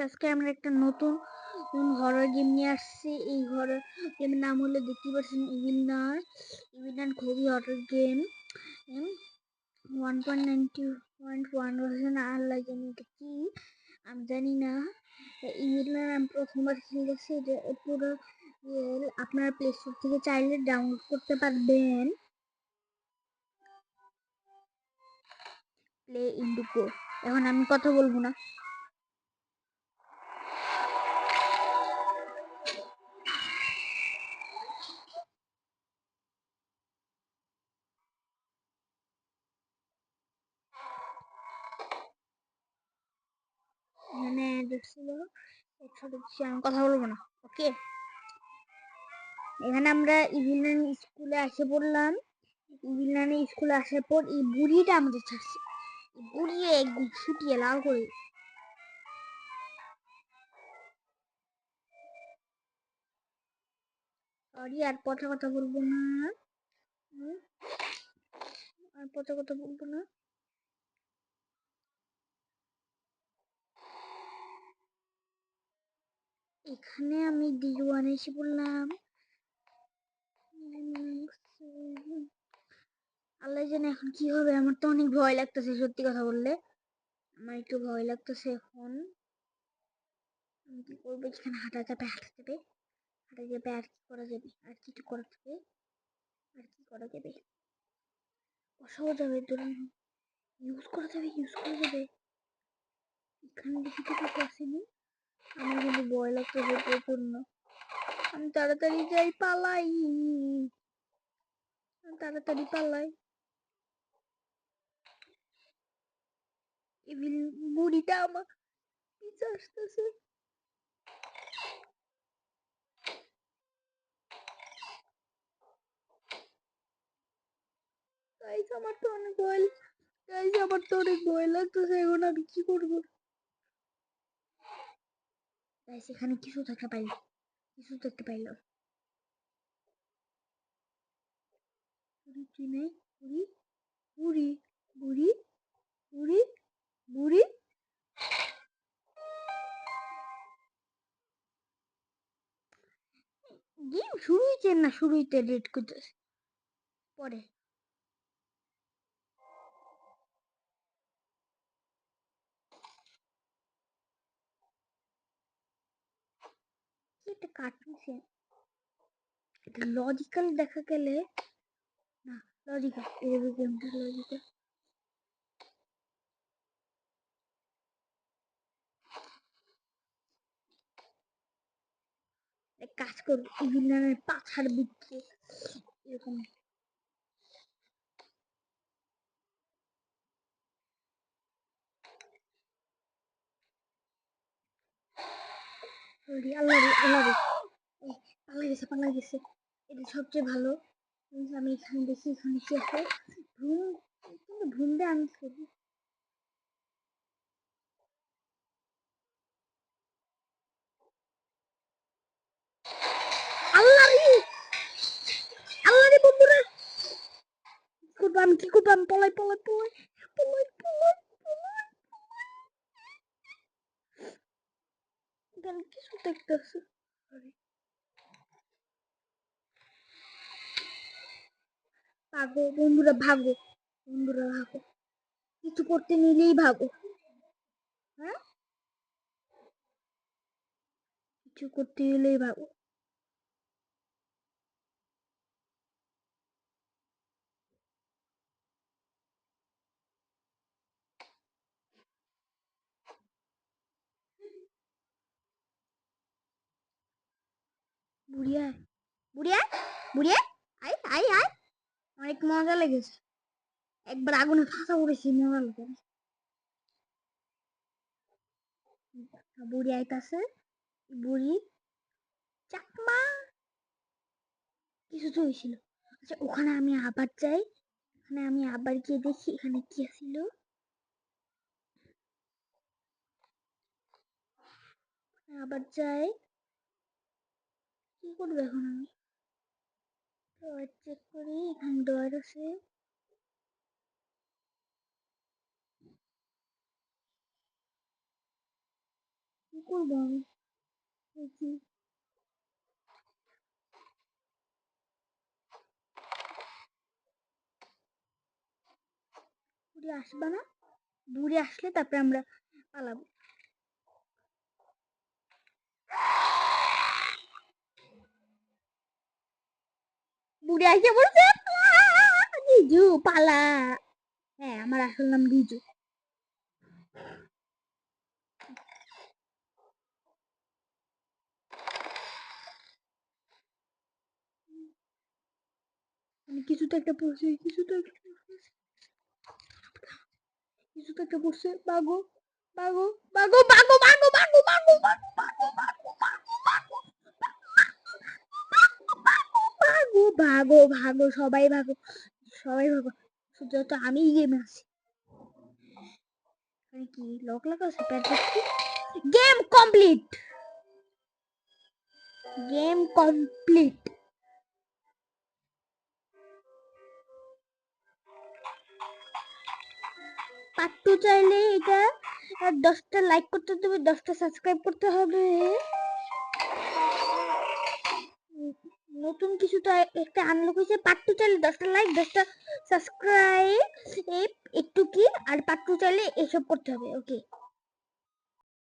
আজকে আমরা একটা নতুন হরর গেম নিয়ে আসছি। এই হরর গেমের নাম হলো, দেখতে পাচ্ছেন, ইভিনার খুবই হরর গেম। 1.90.1 ভার্সন। আল্লাহ জানি এটা কি, আমি জানি না। ইভিনার আমি প্রথমবার খেলেছি। এটা পুরো আপনারা প্লে স্টোর থেকে চাইলে ডাউনলোড করতে পারবেন। Play Indigo. এখন আমি কথা বলবো না। এখানে দেখছিল আমি কথা বলবো না, ওকে। এখানে আমরা ইভিনান স্কুলে এসে পড়লাম। ইভিনানের স্কুলে আসার পর এই বুড়িটা আমাদের ছাড়ছে। বুড়ি একদম ছুটিয়ে লাল করে। সরি, আর পথে কথা বলবো না। আর পথে কথা বলবো না। এখানে আমি D1 এসে পড়লাম। আল্লাহ জানে এখন কি হবে। আমার তো অনেক ভয় লাগতেছে, সত্যি কথা বললে আমার একটু ভয় লাগতেছে। এখন আমি কি করবো? এখানে হাঁটা যাবে আর কি করা যাবে? আর কিছু করা যাবে? আর কি করা যাবে? বসাও যাবে, ইউজ করা যাবে। এখানে দেখি তো কিছু আসেনি। আমার কিন্তু ভয় লাগতেছে প্রচন্ড। আমি তাড়াতাড়ি যাই, পালাই। তাড়াতাড়ি পালাই। ইভিল বুড়িটা আমার পিছে আসতেছে। আমার তো অনেক ভয় লাগতেছে। এখন আমি কি করবো? এখানে কিছু দেখতে পাইলাম। বুড়ি নেই। বুড়ি বুড়ি বুড়ি বুড়ি গেম শুরু হয়েছে না? শুরু হইতে রেড করতেছে পরে। কি একটা কার্টুন সে, এটা লজিক্যাল দেখা গেলে না। লজিক্যাল এই গেমটা লজিক্যাল। এক কাজ করবো, ইভিনানের পাছার ভিতরে এরকম। আল্লাহ রে আল্লাহ রে, পালা গেছে। এটা সবচেয়ে ভালো। আমি এখানে দেখি এখানে কি আছে। ভ্রুম, ভ্রুম দিয়ে আমি খেলি। আল্লাহ রে আল্লাহ রে বন্ধুরা, কি করবো? আমি পলাই। এখানে কিছু দেখতেছি। ভাগো বন্ধুরা, ভাগো। কিছু করতে নিলেই ভাগো। হ্যাঁ, কিছু করতে গেলেই ভাগো। বুড়িয়া বুড়িয়া বুড়িয়া, আয় আয় আয়। অনেক মজা লেগেছে। একবার আগুনে ফাঁসা পড়েছি, মজা লাগে। বুড়ি আইতাছে। বুড়ি চাকমা কিছু তো হয়েছিল। আচ্ছা, ওখানে আমি আবার যাই। আমি আবার গিয়ে দেখি এখানে কি ছিল। আবার যাই। কি করবো এখন আমি? চেক করি, এখানে ডয়ার আছে। করবো আমি? বুড়ি আসবা না? বুড়ি আসলে তারপরে আমরা পালাবো। বুড়ি আসে বলছে রিজু পালা। হ্যাঁ, আমার আসল নাম রিজু। কিছু তো একটা পড়ছে, কিছু তো একটা পড়ছে। বাগো বাগো বাগো বাগো বাগো বাগো বাগো বাগো বাগো বাগো বাগো ভাগো ভাগো ভাগো সবাই ভাগো, সবাই ভাগো, শুধু তো আমি গেমে আছি। কি লক লাগা আছে? Game complete, game complete. Part 2 চাইলে এটা 10টা লাইক করতে হবে, 10টা সাবস্ক্রাইব করতে হবে। নতুন কিছু তো একটা আনলক হয়েছে। পার্ট 2 চাইলে 10টা লাইক, 10টা সাবস্ক্রাইব, একটু কি আর পার্ট 2 চাইলে এসব করতে হবে। ওকে।